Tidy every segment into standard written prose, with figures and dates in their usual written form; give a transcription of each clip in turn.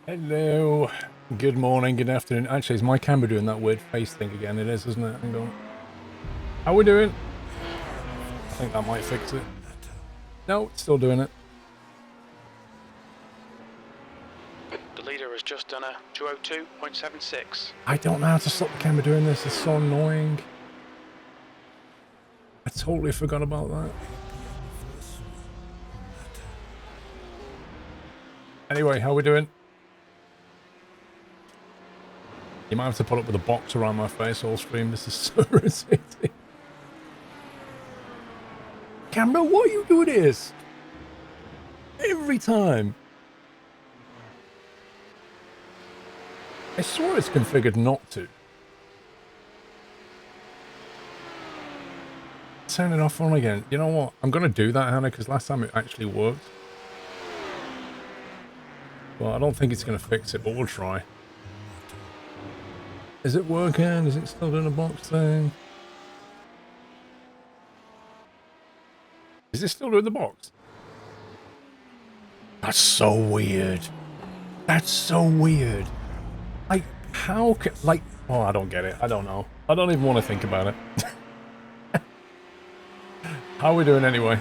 Hello. Good morning, good afternoon. Actually, is my camera doing that weird face thing again? It is, isn't it? Hang on. How we doing? I think that might fix it. No, it's still doing it. The leader has just done a 202.76. I don't know how to stop the camera doing this. It's so annoying. I totally forgot about that. Anyway, how we doing? You might have to put up with a box around my face all stream. This is so irritating. Camera, what are you doing this? Every time. I swear it's configured not to. Turn it off on again. You know what? I'm going to do that, Hannah, because last time it actually worked. Well, I don't think it's going to fix it, but we'll try. Is it working? Is it still doing a box thing? Is it still doing the box? That's so weird. That's so weird. Like, how can... Like, oh, I don't get it. I don't know. I don't even want to think about it. How are we doing anyway?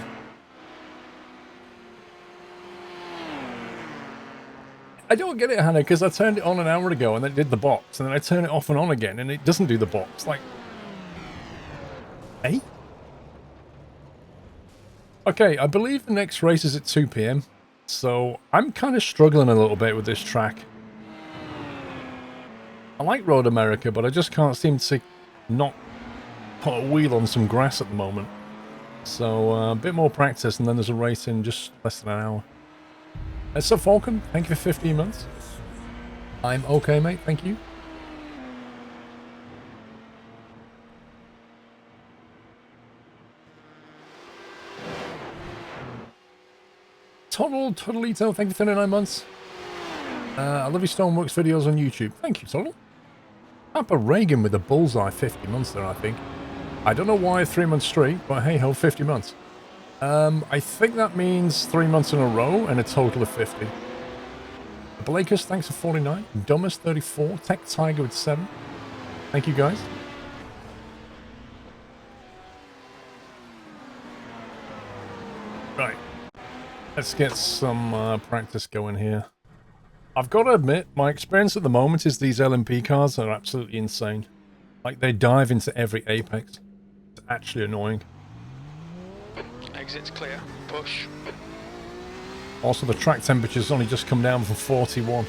I don't get it, Hannah, because I turned it on an hour ago and then it did the box, and then I turn it off and on again and it doesn't do the box. Like, hey? Okay, I believe the next race is at 2 PM, so I'm kind of struggling a little bit with this track. I like Road America, but I just can't seem to not put a wheel on some grass at the moment. So a bit more practice and then there's a race in just less than an hour. So Falcon, thank you for 15 months. I'm okay, mate, thank you. Toddlito, thank you for 39 months. I love your Stoneworks videos on YouTube. Thank you, Toddle. Papa Reagan with a bullseye 50 months there, I think. I don't know why 3 months straight, but hey ho, 50 months. I think that means 3 months in a row and a total of 50. Blakers, thanks for 49. Dumbest 34. Tech Tiger with 7. Thank you, guys. Right. Let's get some practice going here. I've got to admit, my experience at the moment is these LMP cars are absolutely insane. Like, they dive into every apex. It's actually annoying. Exit's clear. Push. Also, the track temperature's only just come down from 41.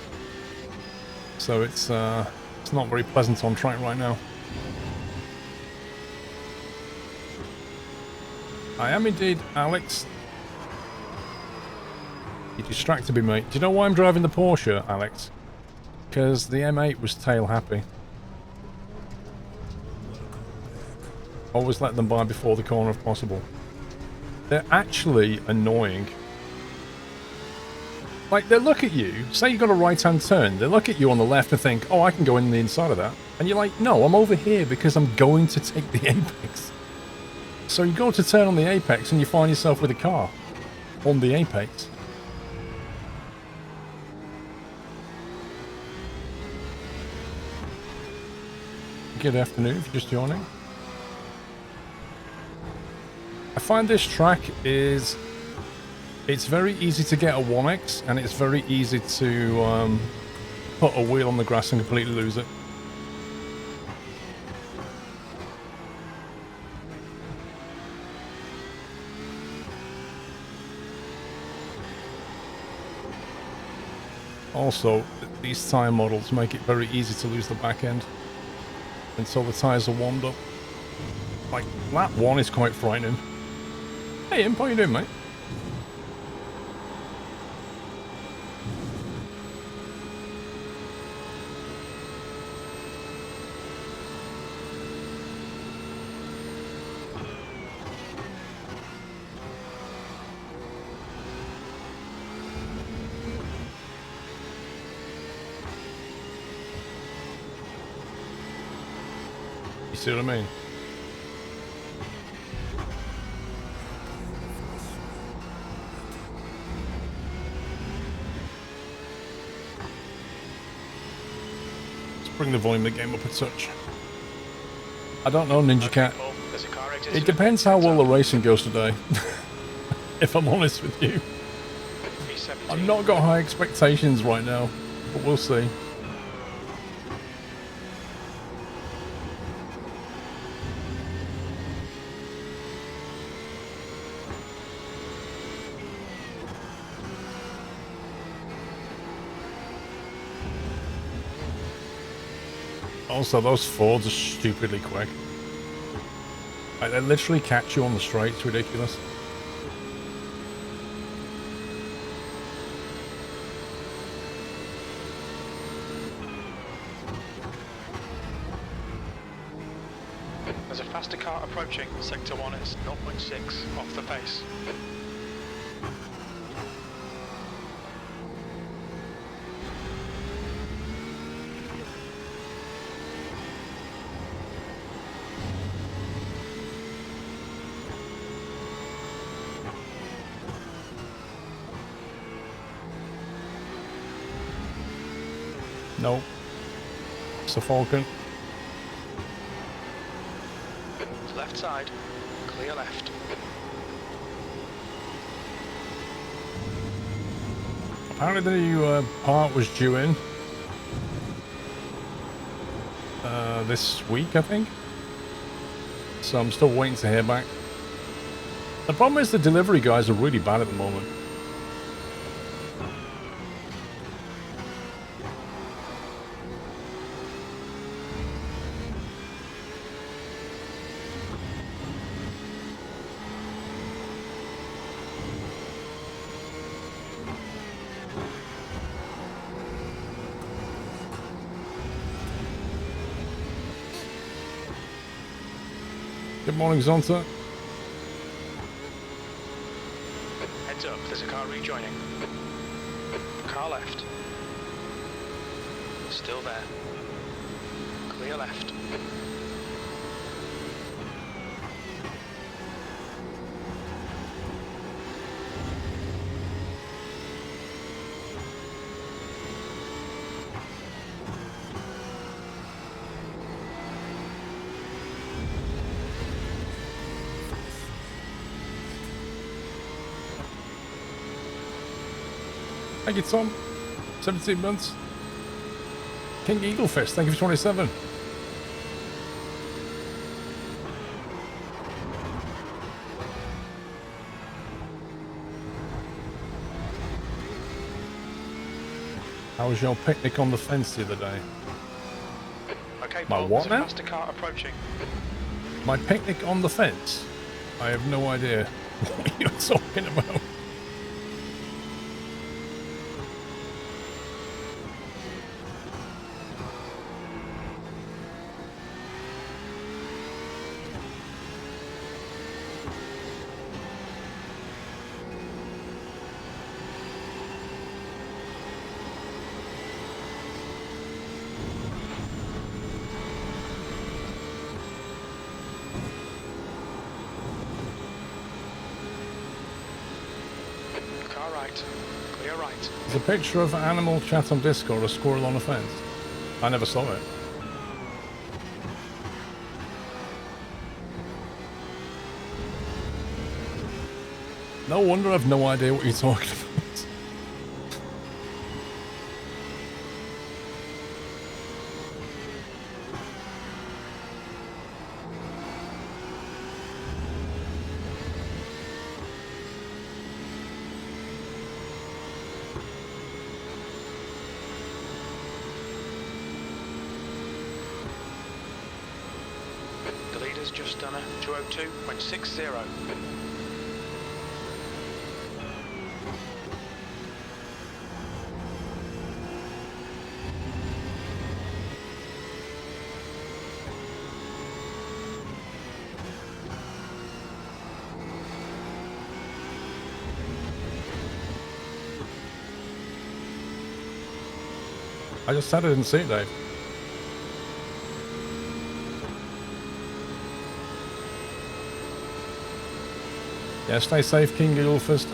So it's not very pleasant on track right now. I am indeed, Alex. You distracted me, mate. Do you know why I'm driving the Porsche, Alex? Because the M8 was tail happy. Always let them by before the corner if possible. They're actually annoying. Like, they look at you, say you've got a right-hand turn, they look at you on the left and think, oh, I can go in the inside of that. And you're like, no, I'm over here because I'm going to take the apex. So you go to turn on the apex and you find yourself with a car on the apex. Good afternoon if you're just joining. I find this track is... It's very easy to get a 1x, and it's very easy to put a wheel on the grass and completely lose it. Also, these tyre models make it very easy to lose the back end until the tyres are warmed up. Like, lap 1 is quite frightening. Hey Imp, how you doing, mate? You see what I mean? bring the volume of the game up a touch. I don't know, Ninja Cat. Paul, there's a car It depends how well the racing goes today. If I'm honest with you. I've not got high expectations right now, but we'll see. Also, those Fords are stupidly quick. Like, they literally catch you on the straight. It's ridiculous. There's a faster car approaching. Sector 1 is 0.6 off the pace. Nope. It's the Falcon. Left side, clear left. Apparently the new part was due in this week, I think. So I'm still waiting to hear back. The problem is the delivery guys are really bad at the moment. Good morning, Zonta. Heads up, there's a car rejoining. Car left. Still there. Clear left. Thank you, Tom. 17 months. King Eagle Fist, thank you for 27. How was your picnic on the fence the other day? Okay, My Paul, what there's now? a faster car approaching. My picnic on the fence? I have no idea what you're talking about. Car right. Clear right. There's a picture of an animal chat on Discord, a squirrel on a fence. I never saw it. No wonder I've no idea what you're talking about. The leader's just done a 202.60. I just said I didn't see it, Dave. Yeah, stay safe, King Eagle Fist.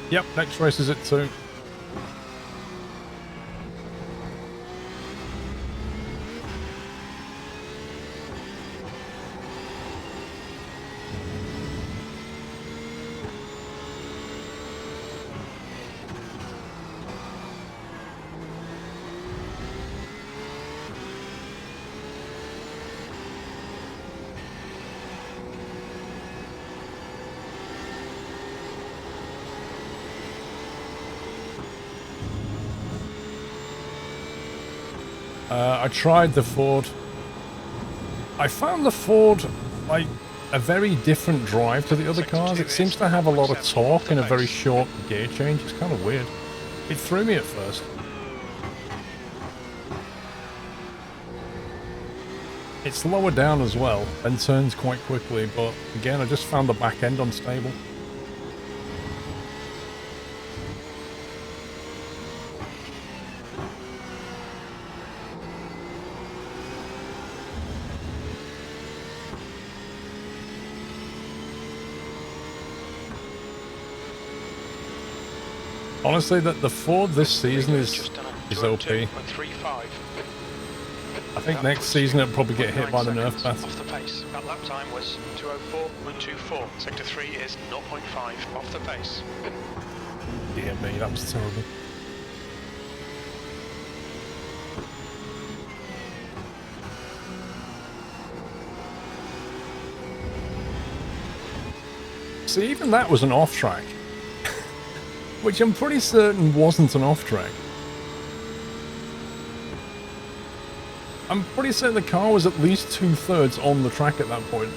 Yep, next race is at 2. I tried the Ford. I found the Ford, like, a very different drive to the other cars. It seems to have a lot of torque in a very short gear change. It's kind of weird. It threw me at first. It's lower down as well and turns quite quickly, but again, I just found the back end unstable. Honestly, that the Ford this season is OP. I think next season it'll probably get hit by the nerf path. Off the pace. That lap time was 2:04.24. Sector 3 is 0.5 off the pace. Dear me, that was terrible. See, even that was an off-track. Which I'm pretty certain wasn't an off-track. I'm pretty certain the car was at least 2/3 on the track at that point.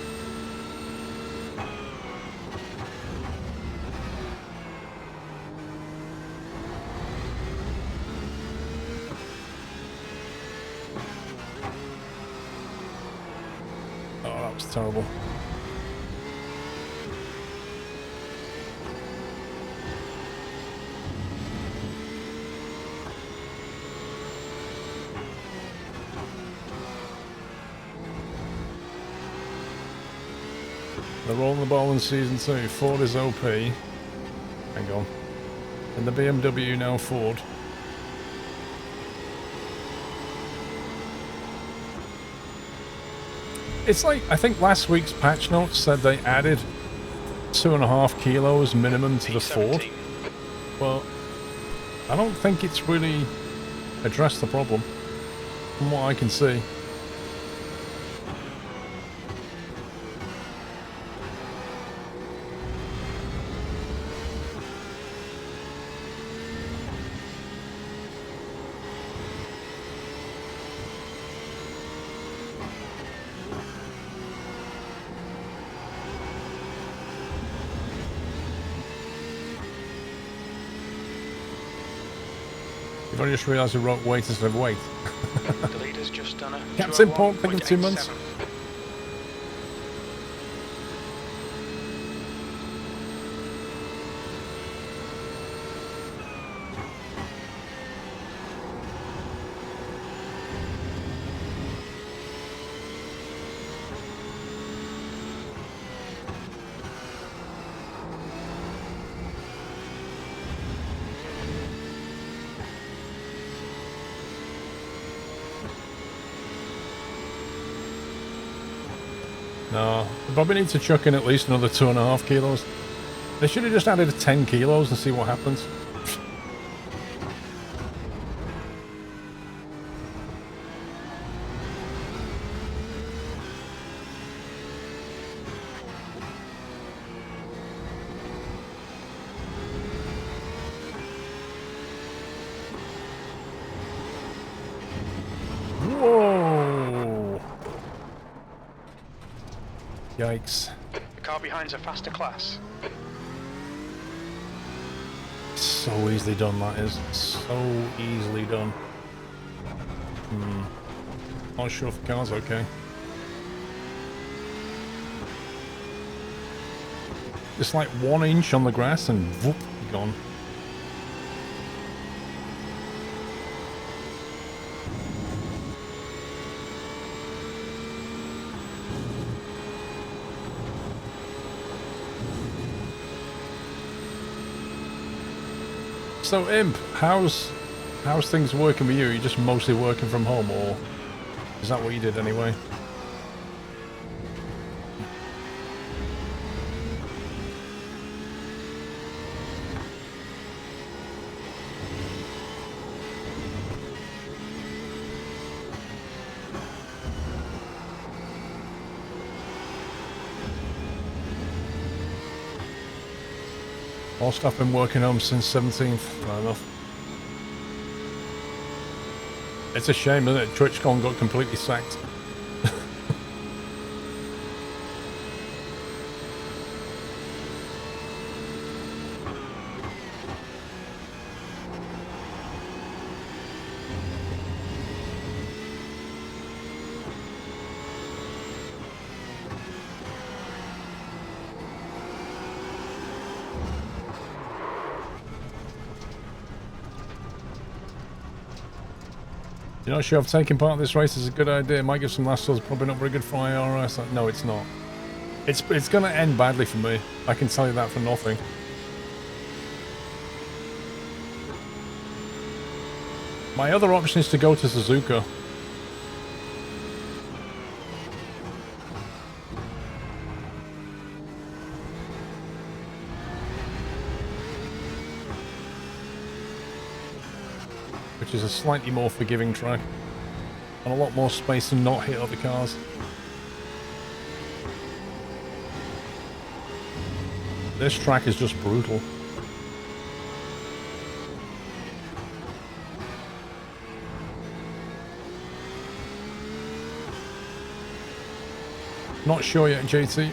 Oh, that was terrible. They're rolling the ball in Season 2. Ford is OP. Hang on. And the BMW now Ford. It's like, I think last week's patch notes said they added 2.5 kilos minimum to the Ford. Well, I don't think it's really addressed the problem, from what I can see. I just realised I wrote weight instead of weight. The leader's just done a Captain Pork thinking 2 months. No, they probably need to chuck in at least another 2.5 kilos. They should have just added 10 kilos and see what happens. Whoa! Yikes. The car behind's a faster class. So easily done, that is. So easily done. Not sure if the car's okay. Just like 1 inch on the grass and whoop, gone. So Imp, how's things working with you? Are you just mostly working from home, or is that what you did anyway? Whilst I've been working home since 17th, fair enough. It's a shame, isn't it? TwitchCon got completely sacked. You're not sure if taking part in this race is a good idea. Might give some last calls, probably not very good for IRS. No, it's not. It's going to end badly for me. I can tell you that for nothing. My other option is to go to Suzuka. Which is a slightly more forgiving track. And a lot more space to not hit other cars. This track is just brutal. Not sure yet, JT.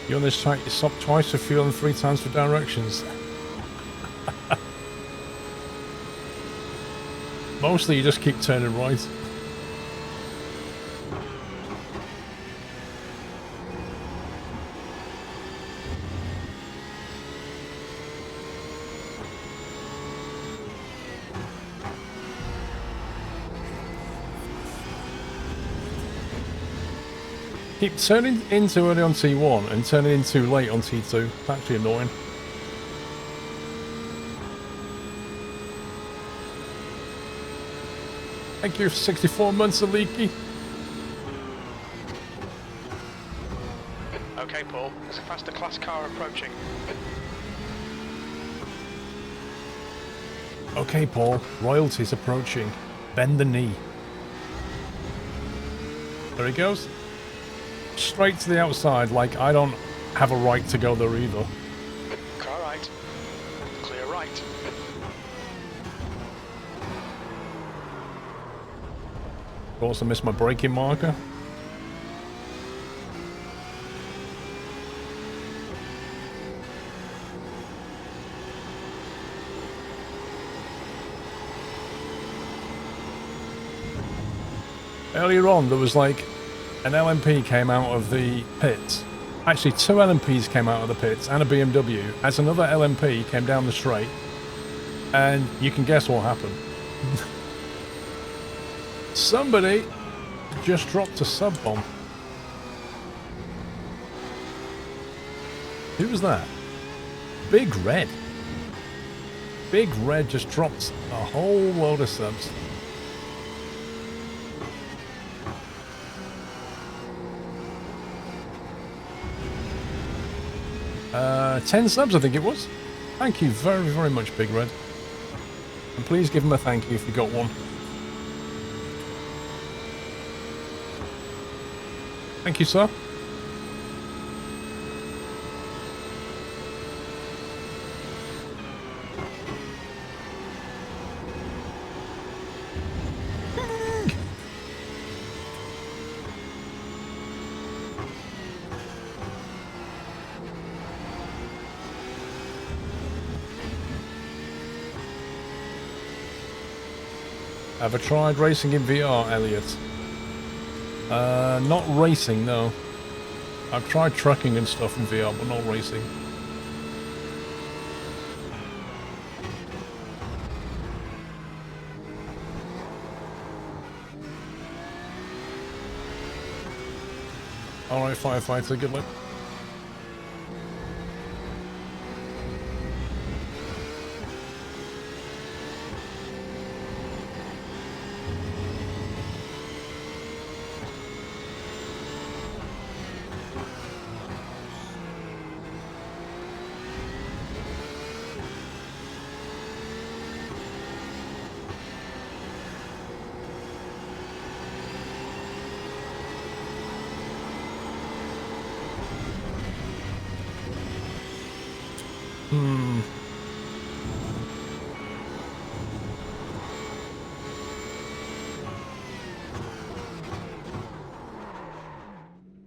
You on this track, you stop twice for fuel and 3 times for directions. Mostly you just keep turning right. Keep turning in too early on T1 and turning in too late on T2. It's actually annoying. Thank you for 64 months, Aliki. Okay, Paul. There's a faster class car approaching. Okay, Paul. Royalty's approaching. Bend the knee. There he goes. Straight to the outside, like I don't have a right to go there either. Car right. Clear right. Of course, I missed my braking marker. Earlier on, there was like an LMP came out of the pits. Actually, 2 LMPs came out of the pits and a BMW as another LMP came down the straight. And you can guess what happened. Somebody just dropped a sub bomb. Who was that? Big Red. Big Red just dropped a whole load of subs. Uh, 10 subs, I think it was. Thank you very, very much, Big Red. And please give him a thank you if you got one. Thank you, sir. Ever tried racing in VR, Elliot? Not racing, no. I've tried trucking and stuff in VR, but not racing. Alright, firefighter, good luck.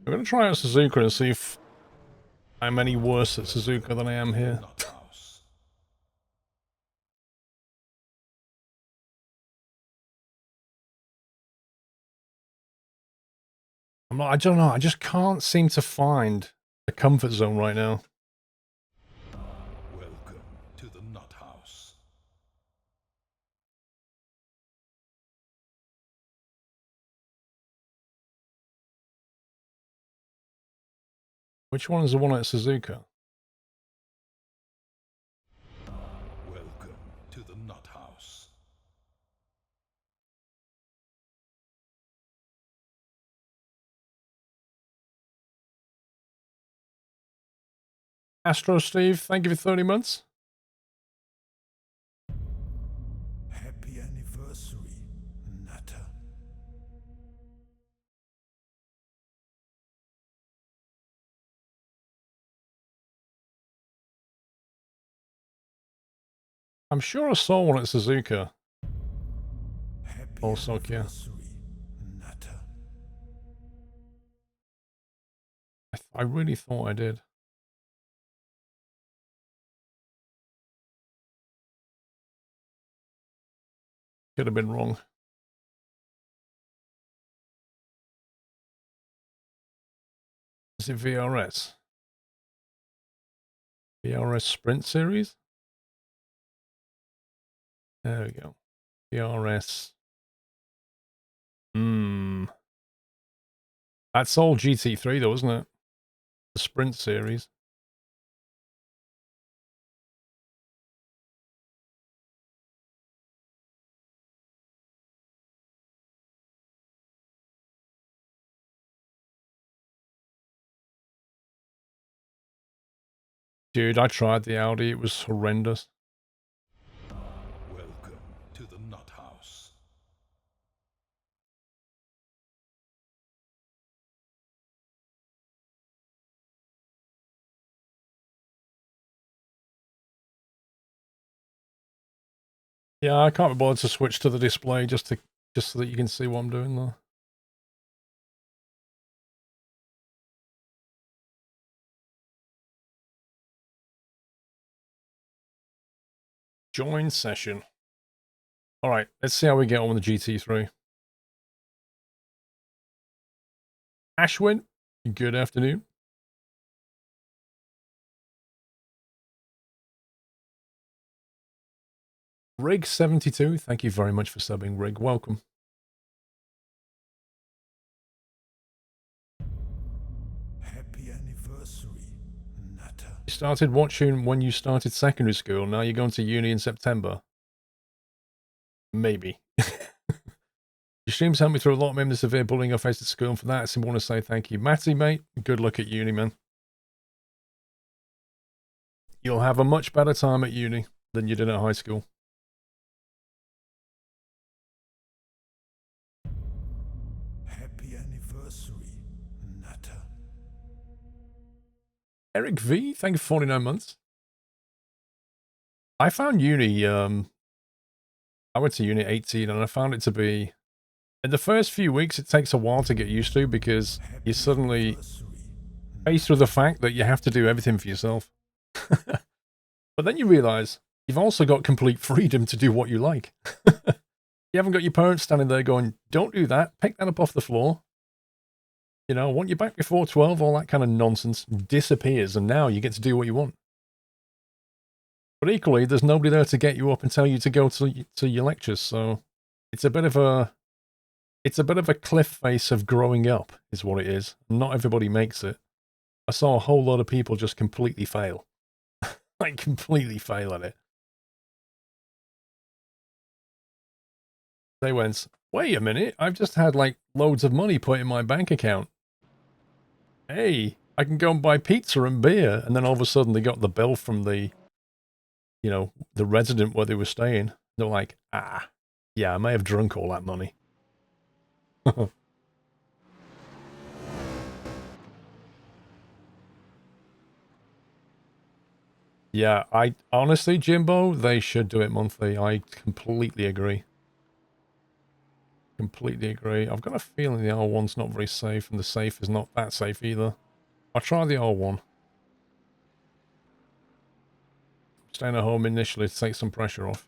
I'm going to try out Suzuka and see if I'm any worse at Suzuka than I am here. I don't know, I just can't seem to find a comfort zone right now. Welcome to the Nut House. Which one is the one at Suzuka? Welcome to the Nut House. Astro Steve, thank you for 30 months. Happy anniversary, Nutter. I'm sure I saw one at Suzuka. Happy Oh, Sokia. anniversary, Nutter. I really thought I did. Could have been wrong. Is it VRS? VRS Sprint Series? There we go. VRS. That's all GT3 though, isn't it? The Sprint Series. Dude, I tried the Audi. It was horrendous. Welcome to the Nut House. Yeah, I can't be bothered to switch to the display just so that you can see what I'm doing though. Join session. All right, let's see how we get on with the GT3. Ashwin, good afternoon. Rig72, thank you very much for subbing, Rig. Welcome. Happy anniversary, Nutter. You started watching when you started secondary school. Now you're going to uni in September. Maybe. Your streams helped me through a lot of the severe bullying I faced at school, and for that, I simply want to say thank you. Matty, mate, good luck at uni, man. You'll have a much better time at uni than you did at high school. Happy anniversary, Nutter. Eric V, thank you for 49 months. I found uni, I went to uni at 18, and I found it to be, in the first few weeks, it takes a while to get used to because you suddenly face with the fact that you have to do everything for yourself. But then you realize you've also got complete freedom to do what you like. You haven't got your parents standing there going, don't do that, pick that up off the floor. You know, want you back before 12, all that kind of nonsense disappears, and now you get to do what you want. But equally, there's nobody there to get you up and tell you to go to your lectures, so it's a bit of a cliff face of growing up, is what it is. Not everybody makes it. I saw a whole lot of people just completely fail. Like, completely fail at it. They went, wait a minute, I've just had, like, loads of money put in my bank account. Hey, I can go and buy pizza and beer. And then all of a sudden they got the bill from the, you know, the resident where they were staying. They're like, yeah, I may have drunk all that money. Yeah, I honestly, Jimbo, they should do it monthly. I completely agree. Completely agree. I've got a feeling the R1's not very safe, and the safe is not that safe either. I'll try the R1. Staying at home initially to take some pressure off.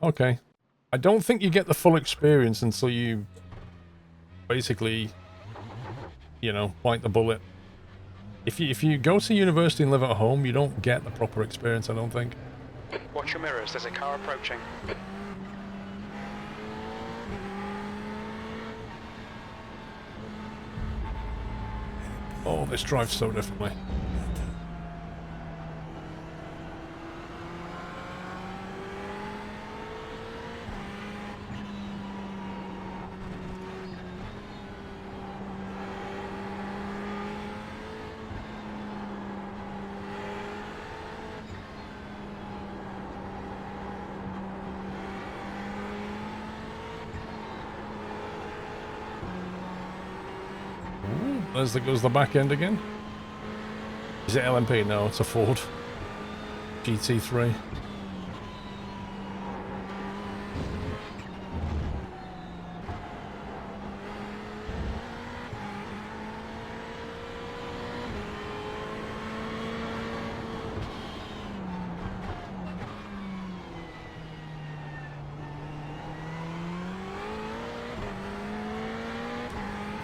Okay. I don't think you get the full experience until you basically, you know, bite the bullet. If you go to university and live at home, you don't get the proper experience, I don't think. Watch your mirrors, there's a car approaching. Oh, this drives so differently. There goes the back end again. Is it LMP? No, it's a Ford GT3.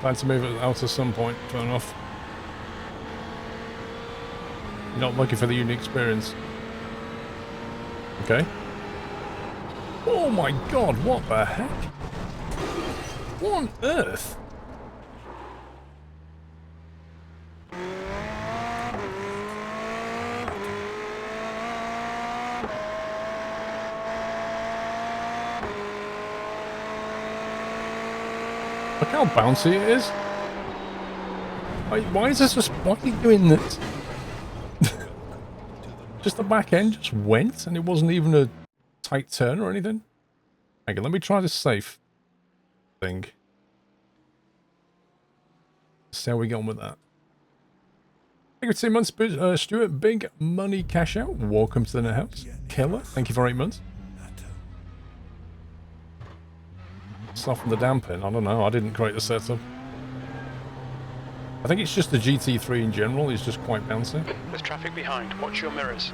Plan to move it out at some point, fair enough. You're not looking for the unique experience. Okay. Oh my god, what the heck? What on earth? Look how bouncy it is. Why is this just... Why are you doing this? Just the back end just went, and it wasn't even a tight turn or anything. Okay, let me try this safe thing. See how we get on with that. Thank you for 2 months, Stuart. Big money cash out. Welcome to the net house. Killer. Thank you for 8 months. Soften the damping. I don't know. I didn't create the setup. I think it's just the GT3 in general. It's just quite bouncy. There's traffic behind. Watch your mirrors.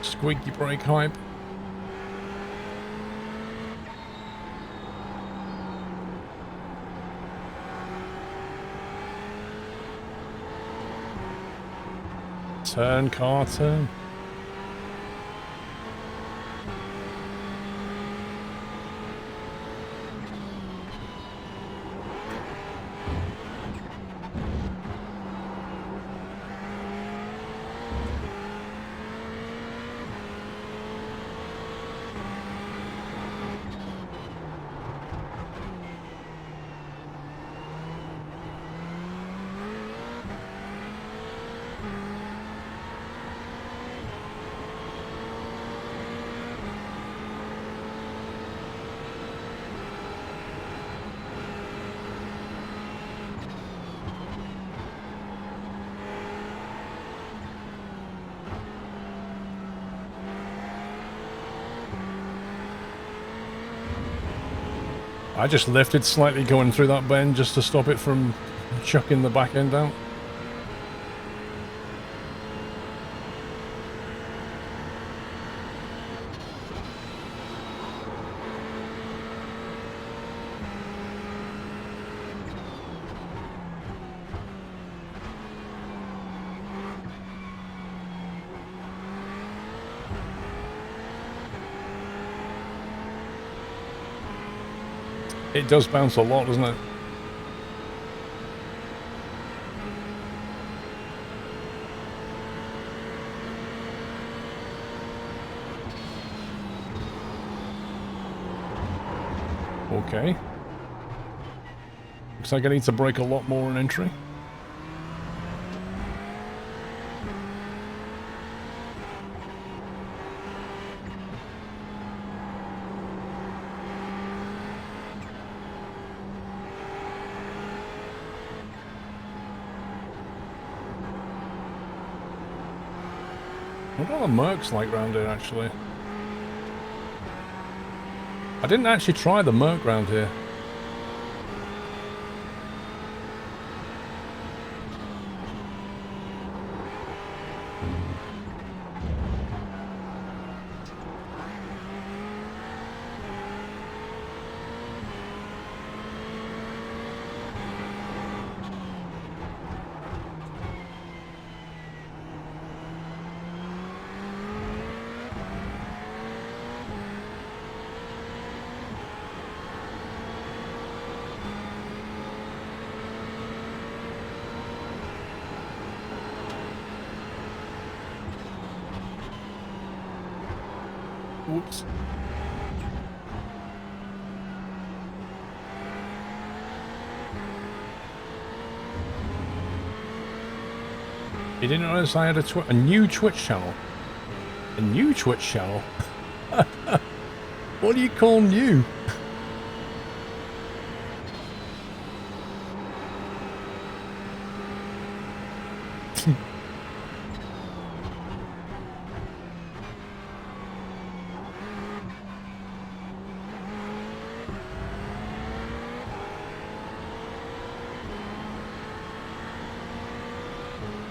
Squeaky brake hype. Turn, car, turn. I just lifted slightly going through that bend just to stop it from chucking the back end out. It does bounce a lot, doesn't it? Okay. Looks like I need to brake a lot more in entry. What are the Mercs like round here, actually? I didn't actually try the Merc round here. Whoops. You didn't notice I had a new Twitch channel? A new Twitch channel? What do you call new?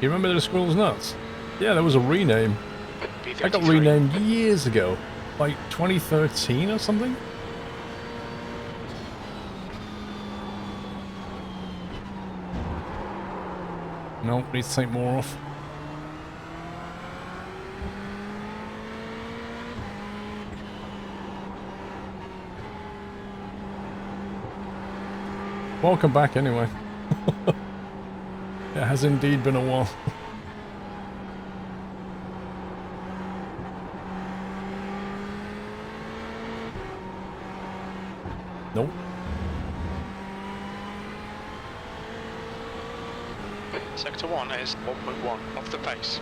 You remember the Squirrel's Nuts? Yeah, there was a rename. I got renamed years ago. Like 2013 or something? Nope, need to take more off. Welcome back anyway. It has indeed been a while. Nope. Sector 1 is 1.1 off the pace.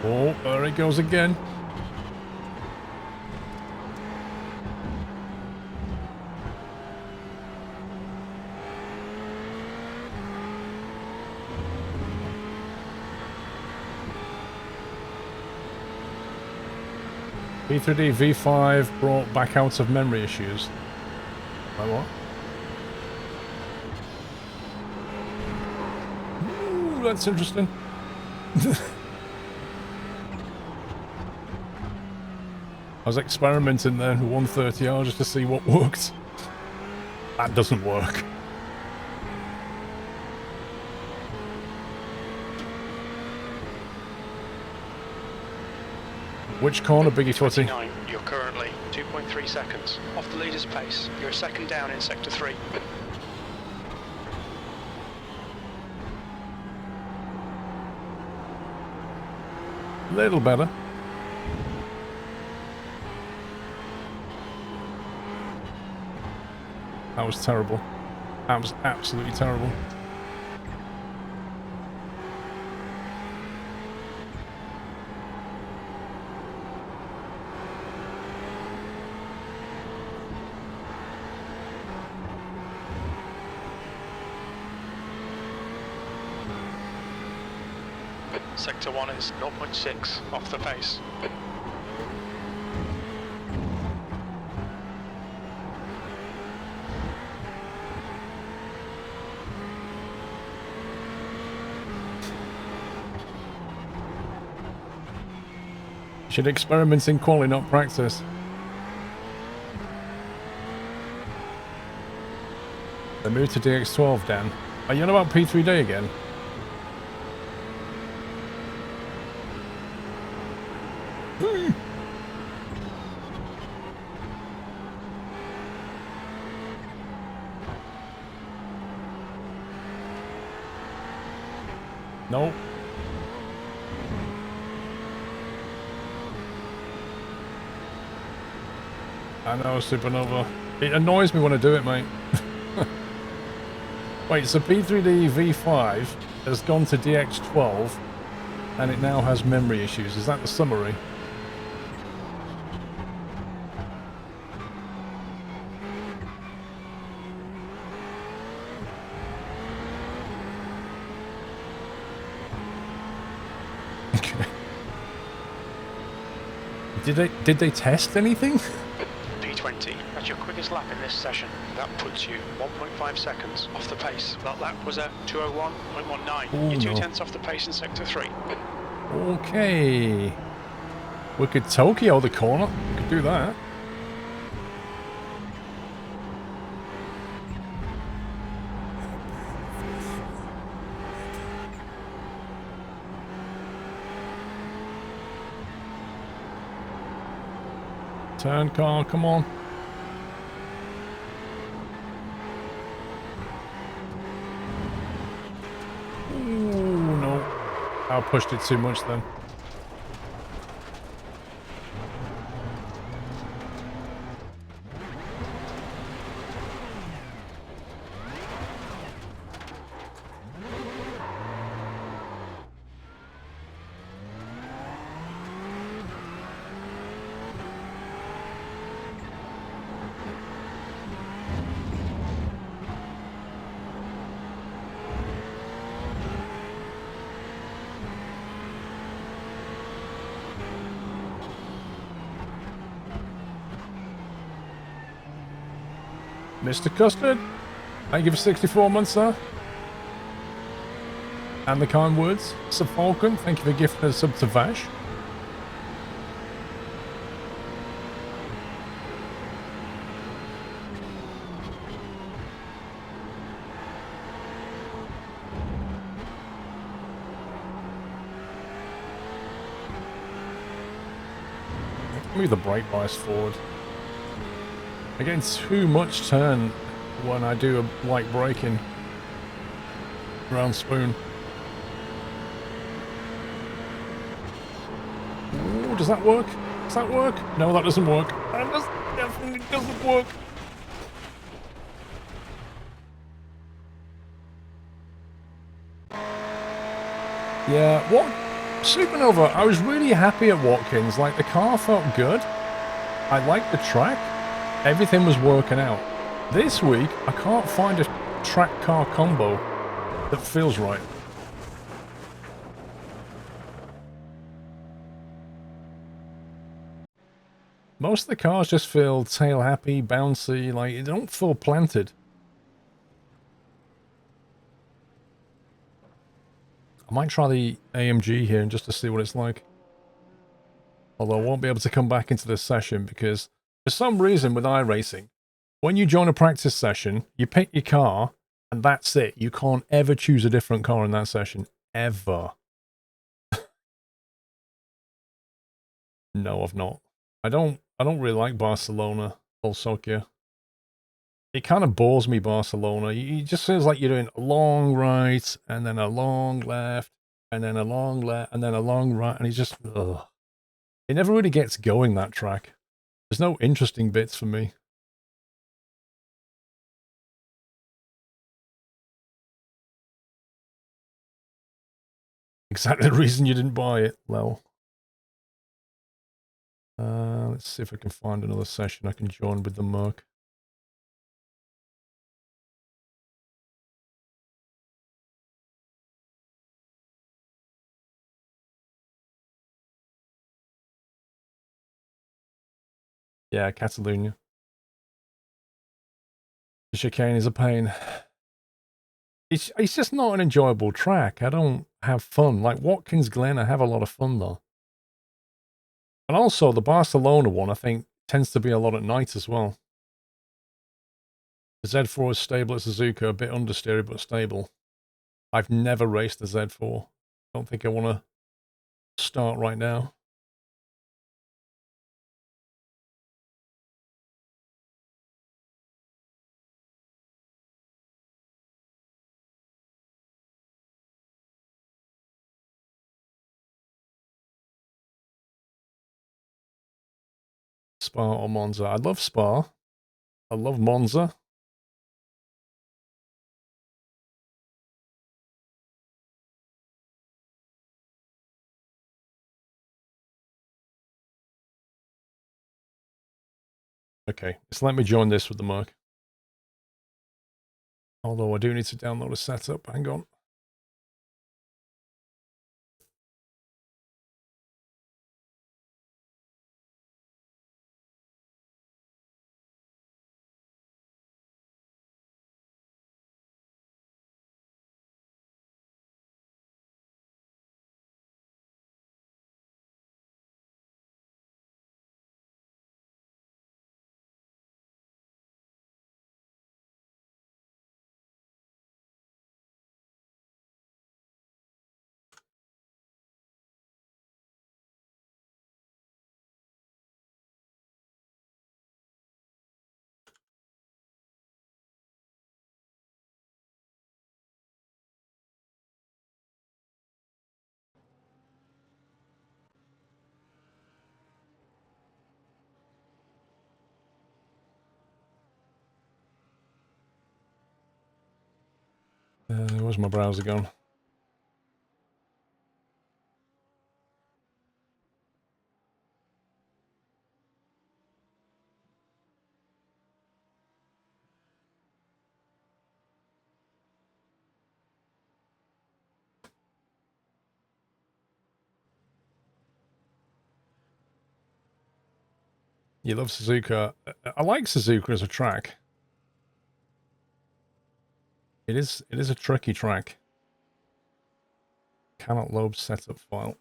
Oh, there it goes again. P3D V5 brought back out of memory issues. Like what? Ooh, that's interesting. I was experimenting there with 130R just to see what worked. That doesn't work. Which corner, Biggie Footy? You're currently 2.3 seconds off the leader's pace. You're a second down in sector 3. Little better. That was terrible. That was absolutely terrible. Sector 1 is 0.6 off the pace. Should experiment in quality, not practice. They moved to DX12, Dan. Are you on about P3D again? No. I know, Supernova. It annoys me when I do it, mate. Wait, so P3D V5 has gone to DX12 and it now has memory issues. Is that the summary? Okay. Did they test anything? P20, that's your quickest lap in this session. That puts you 1.5 seconds off the pace. That lap was at 2:01.19. You're 2/10 off the pace in Sector 3. Okay. We could Tokyo the corner. We could do that. Turn car, come on. Ooh, no. I pushed it too much then. Mr. Custard, thank you for 64 months, sir. And the kind words. Sir Falcon, thank you for gifting a sub to Vash. Move the brake bias forward. I'm getting too much turn when I do a light braking around spoon. Ooh, does that work? Does that work? No, that doesn't work. That definitely doesn't work. Yeah, what? Supernova, I was really happy at Watkins. Like, the car felt good. I liked the track. Everything was working out. This week, I can't find a track-car combo that feels right. Most of the cars just feel tail-happy, bouncy, like, they don't feel planted. I might try the AMG here just to see what it's like. Although I won't be able to come back into this session because for some reason with iRacing, when you join a practice session, you pick your car and that's it. You can't ever choose a different car in that session. Ever. No, I've not. I don't really like Barcelona or Socia. It kind of bores me, Barcelona. It just feels like you're doing a long right, and then a long left, and then a long left, and then a long right, and it's just, ugh. It never really gets going, that track. There's no interesting bits for me. Exactly the reason you didn't buy it, lol. Let's see if I can find another session I can join with the Merc. Yeah, Catalonia. The chicane is a pain. It's just not an enjoyable track. I don't have fun. Like Watkins Glen, I have a lot of fun though. And also the Barcelona one, I think, tends to be a lot at night as well. The Z4 is stable at Suzuka, a bit understeery but stable. I've never raced the Z4. Don't think I want to start right now. Spa or Monza? I love Spa. I love Monza. Okay, just let me join this with the Merc. Although I do need to download a setup. Hang on. Where's my browser gone? You love Suzuka. I like Suzuka as a track. It is a tricky track. Cannot load setup file.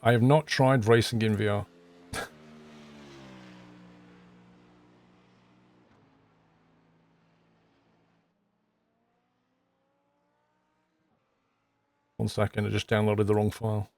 I have not tried racing in VR. One second, I just downloaded the wrong file.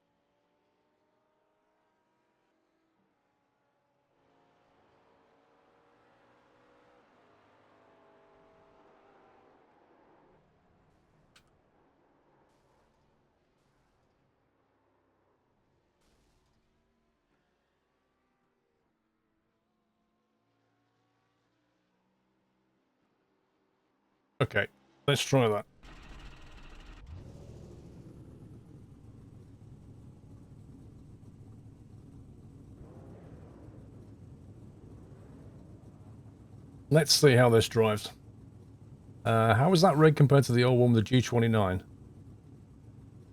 Okay, let's try that. Let's see how this drives. How is that rig compared to the old one, the G29?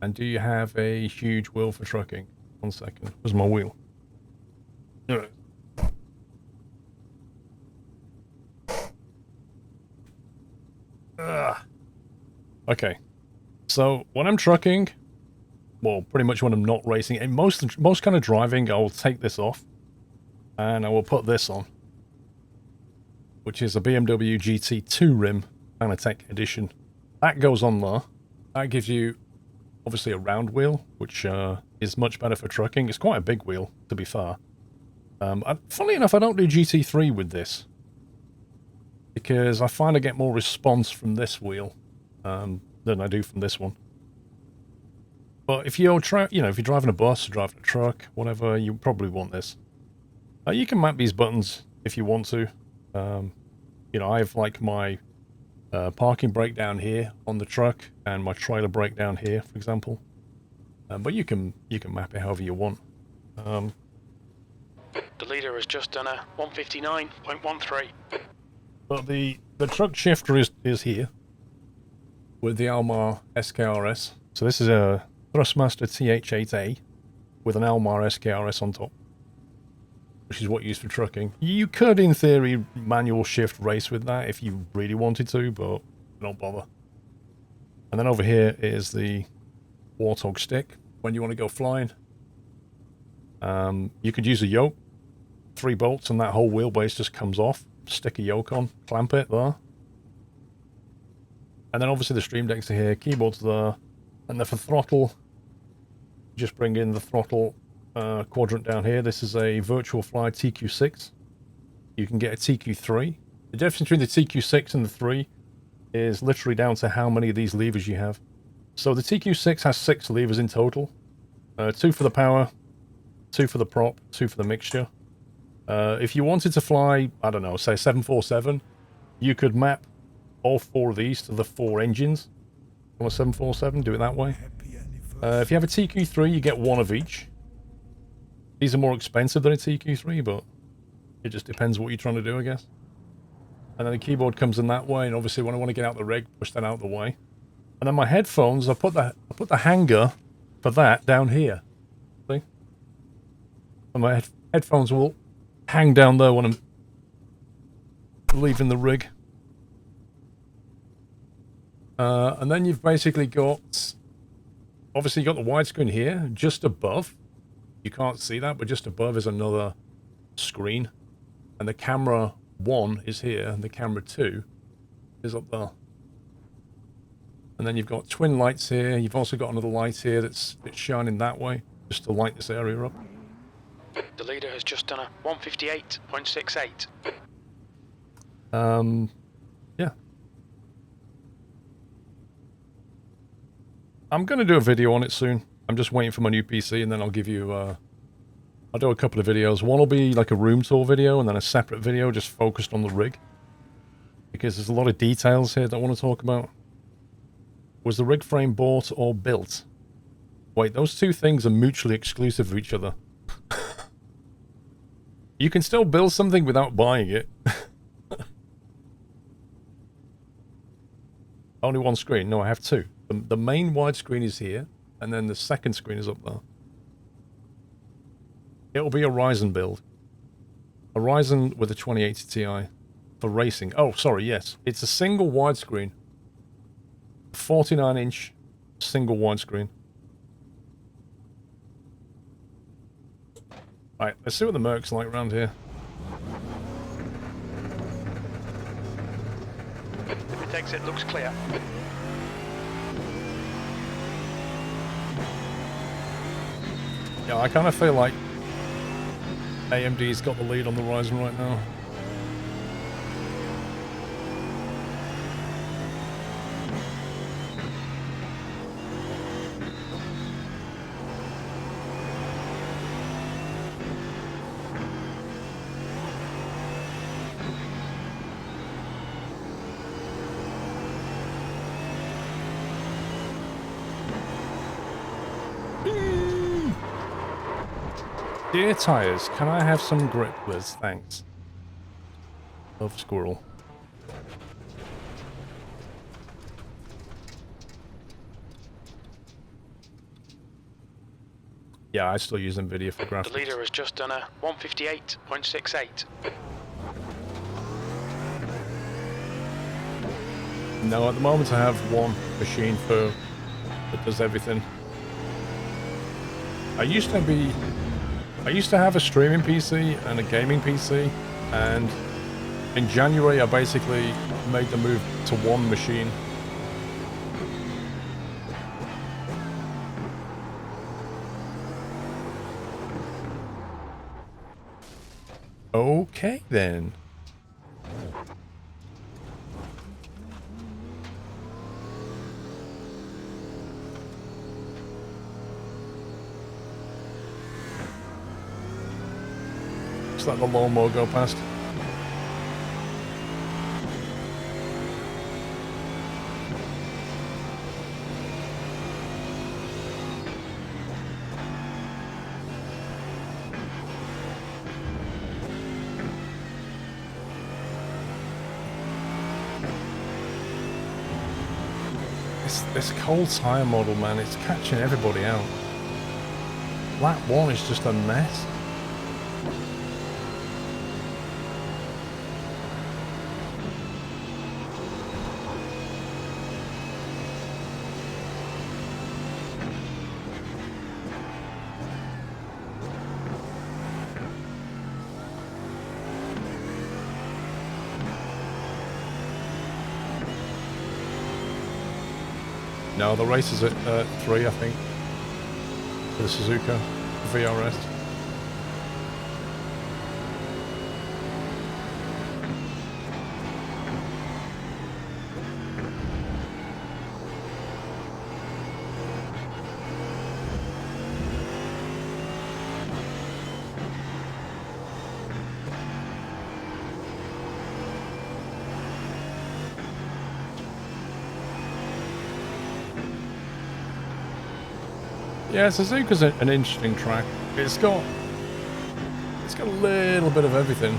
And do you have a huge wheel for trucking? One second. Where's my wheel? There it is. Ugh. Okay. So when I'm trucking, well, pretty much when I'm not racing, in most kind of driving, I will take this off and I will put this on, which is a BMW GT3 rim, Fanatec edition. That goes on there. That gives you obviously a round wheel, which is much better for trucking. It's quite a big wheel, to be fair. Funnily enough, I don't do GT3 with this because I find I get more response from this wheel than I do from this one. But if you're if you're driving a bus or driving a truck, whatever, you probably want this. You can map these buttons if you want to. I have like my parking brake down here on the truck and my trailer brake down here, for example. But you can map it however you want. The leader has just done a 159.13. But the truck shifter is here with the Almar SKRS. So this is a Thrustmaster TH8A with an Almar SKRS on top, which is what you use for trucking. You could, in theory, manual shift race with that if you really wanted to, but don't bother. And then over here is the Warthog stick when you want to go flying. You could use a yoke, 3 bolts, and that whole wheelbase just comes off. Stick a yoke on, clamp it there. And then obviously the stream decks are here, keyboard's there. And then for throttle, just bring in the throttle quadrant down here. This is a Virtual Fly TQ6. You can get a TQ3. The difference between the TQ6 and the 3 is literally down to how many of these levers you have. So the TQ6 has 6 levers in total. 2 for the power, 2 for the prop, 2 for the mixture. If you wanted to fly, I don't know, say 747, you could map all 4 of these to the 4 engines on a 747, do it that way. If you have a TQ3, you get 1 of each. These are more expensive than a TQ3, but it just depends what you're trying to do, I guess. And then the keyboard comes in that way, and obviously when I want to get out the rig, push that out the way. And then my headphones, I put the hanger for that down here. See? And my headphones will hang down there when I'm leaving the rig. And then you've basically got, obviously you've got the widescreen here, just above. You can't see that, but just above is another screen. And the camera 1 is here, and the camera 2 is up there. And then you've got twin lights here. You've also got another light here that's shining that way, just to light this area up. The leader has just done a 158.68. Yeah. I'm going to do a video on it soon. I'm just waiting for my new PC, and then I'll give you, I'll do a couple of videos. One will be like a room tour video, and then a separate video just focused on the rig. Because there's a lot of details here that I want to talk about. Was the rig frame bought or built? Wait, those two things are mutually exclusive of each other. You can still build something without buying it. Only one screen? No, I have 2. The main widescreen is here, and then the second screen is up there. It'll be a Ryzen build. A Ryzen with a 2080 Ti for racing. Oh, sorry, yes. It's a single widescreen. 49-inch single widescreen. Right, let's see what the Merc's like around here. The mid exit looks clear. Yeah, I kind of feel like AMD's got the lead on the Ryzen right now. Dear Tires, can I have some grip, please? Thanks. Love Squirrel. Yeah, I still use NVIDIA for graphics. The leader has just done a 158.68. No, at the moment I have one machine that does everything. I used to have a streaming PC and a gaming PC, and in January I basically made the move to one machine. Okay, then. Just let the lawnmower go past. This cold tire model, man, it's catching everybody out. Lap 1 is just a mess. No, the race is at 3, I think, for the Suzuka VRS. Yeah, Suzuka's an interesting track. It's got a little bit of everything.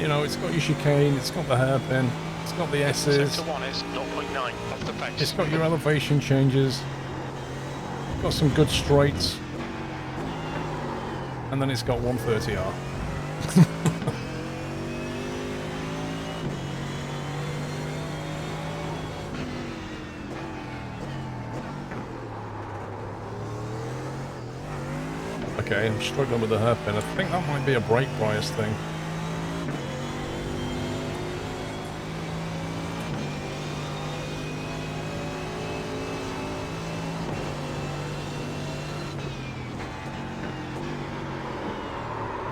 You know, it's got your chicane, it's got the hairpin, it's got the S's. Sector 1 is 0.9 off the pace. It's got your elevation changes. Got some good straights. And then it's got 130R. Okay, I'm struggling with the hairpin. I think that might be a brake bias thing.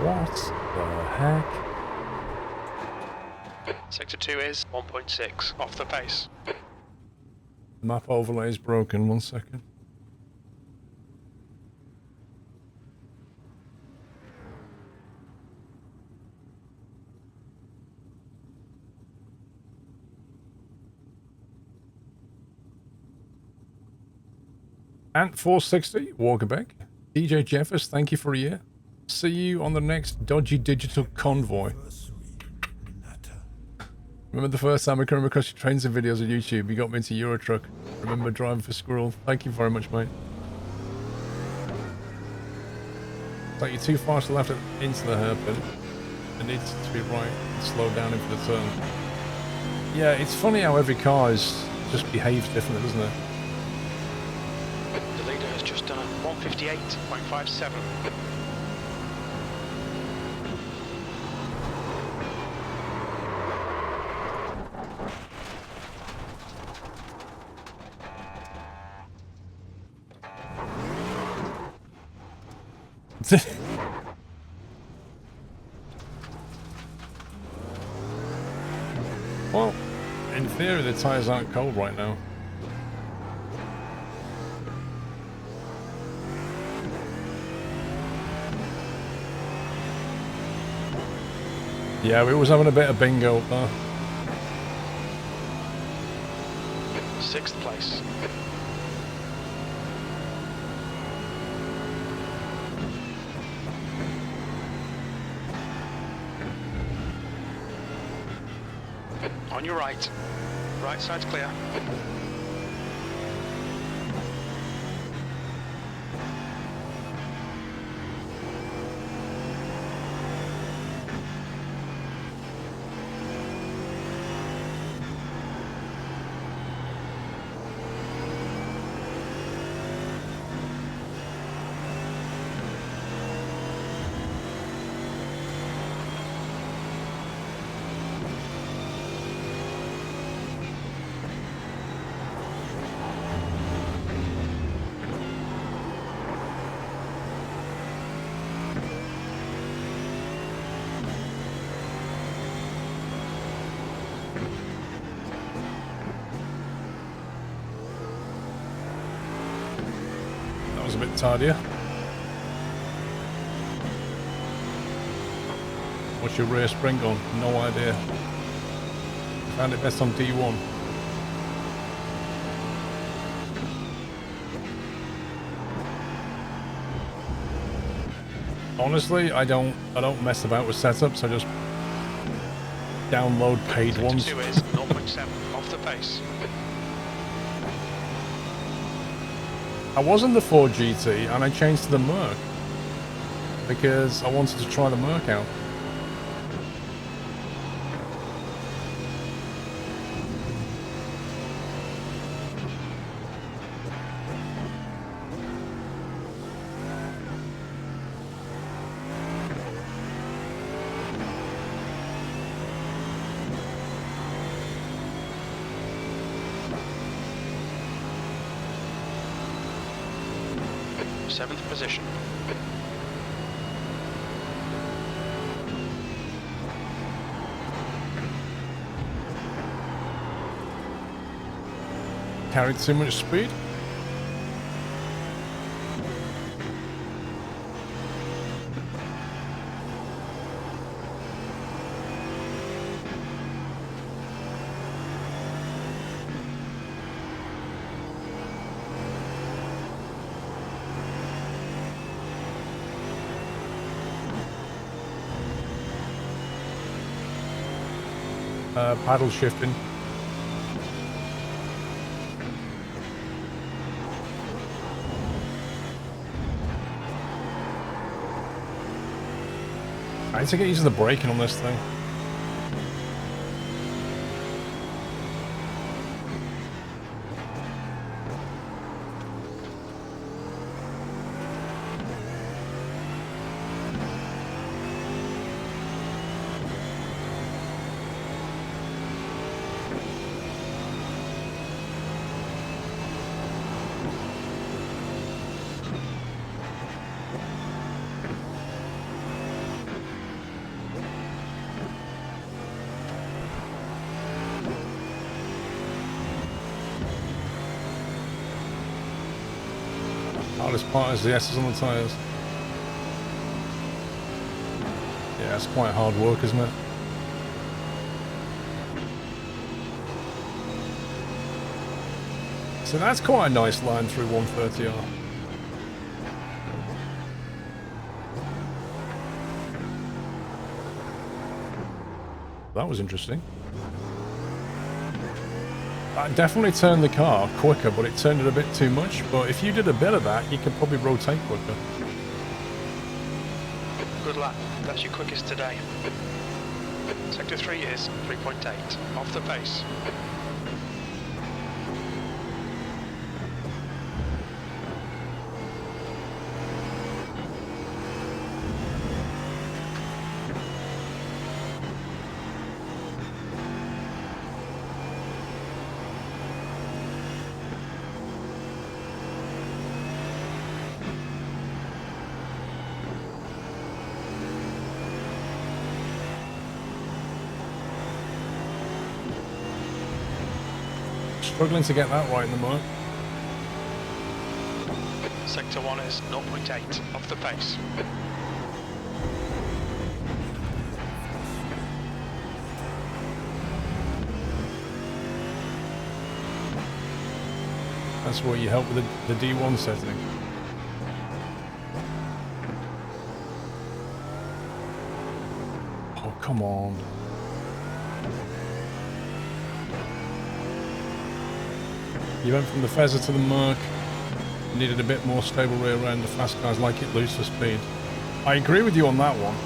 What the heck? Sector 2 is 1.6 off the pace. The map overlay is broken. 1 second. Ant 460, Walkerbeck. DJ Jeffers, thank you for a year. See you on the next dodgy digital convoy. Remember the first time I came across your trains and videos on YouTube? You got me into Eurotruck. Remember driving for Squirrel. Thank you very much, mate. It's like you're too far to the left into the hairpin. It needs to be right and slow down in for the turn. Yeah, it's funny how every car just behaves differently, doesn't it? The leader has just done a 158.57. Well, in theory the tyres aren't cold right now. Yeah, we was having a bit of bingo up there. 6th place. On your right. Right side's clear. a bit tidier. What's your rear spring on? No idea. Found it best on D1. Honestly, I don't mess about with setups. I just download paid ones. Sector 2 is 0.7 off the pace. I was in the Ford GT and I changed to the Merc because I wanted to try the Merc out. Seventh position. Carried too much speed. Paddle shifting. I need to get used to the braking on this thing. Hardest part is the S's on the tyres. Yeah, it's quite hard work, isn't it? So that's quite a nice line through 130R. That was interesting. I definitely turned the car quicker, but it turned it a bit too much. But if you did a bit of that, you could probably rotate quicker. Good lap. That's your quickest today. Sector 3 is 3.8 off the pace. Struggling to get that right in the mark. Sector 1 is 0.8 off the pace. That's where you help with the D1 setting. Oh, come on. You went from the Fezzer to the Merc. You needed a bit more stable rear end. The fast guys like it loose for speed. I agree with you on that one.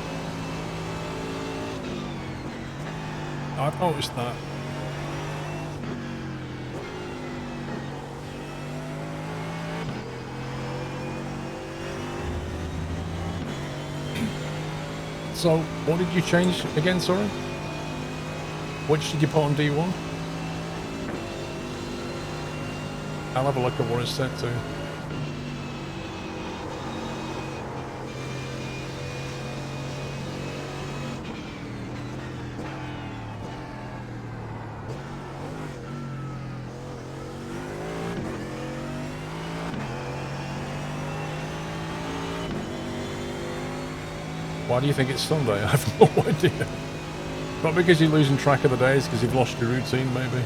I've noticed that. So, what did you change again, sorry? Which did you put on D1? I'll have a look at what it's set to. Why do you think it's Sunday? I have no idea. Not because you're losing track of the days, because you've lost your routine, maybe.